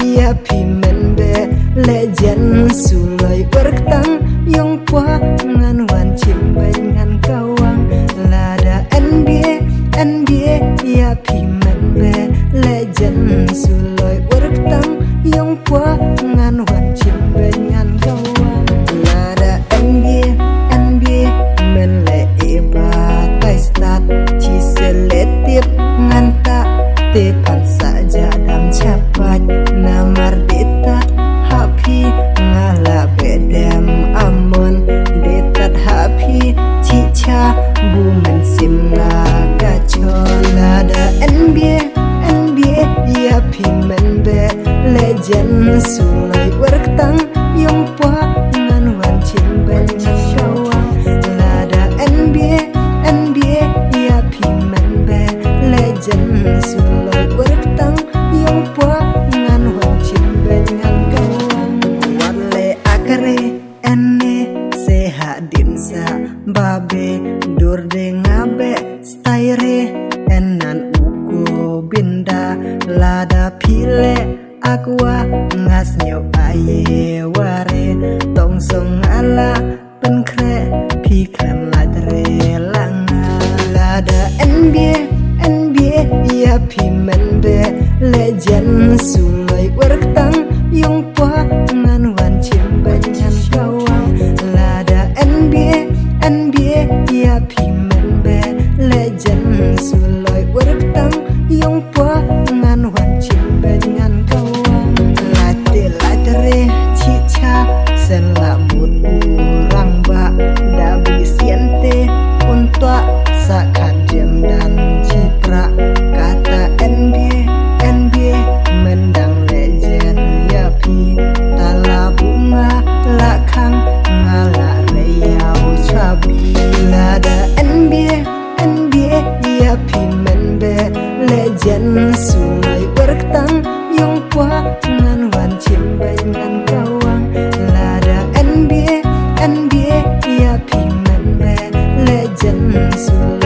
ya pimen be legend sulai bertang yang kwa ngan wan cimbai ngan kawang lada NBA ya pimen be legend sulai bertang yang kwa ngan wan cimbai ngan kawang lada NBA men le iba tai start ci seletip ngan tak tepan saja dam capat namar detat happy ngala bedem amon detat happy cica bumen simla kacola da NBA ya pimen be legend sulai bertang yang pa ngan wan cimben syawang lada NBA ya pimen be legend sulai bertang yang pa ngan wan cimben ngan kawang wale akare ene sehat dinsa babe durde ngabe staire enan uko binda lada pile aqua ngasnyo aye ware tong song ala penkre pikran ladre langa lada NBA ya pimen be legend sulai bertang yang pa ngan wan cimben ngan kawang lada NBA ya pimen be legend sulai bertang yang pa ngan wan cimben ngan kawang latre cica sen lamut urang ba dabi siente untuk sakadem dan citra kata NBA mendang legend ya pi tala bunga lakang ngala reyau cabi lada NBA ya pimen be legend sulai bertang yang pa ngan wan cimbai ngan kawang lada NBA ya pimen be legend sulai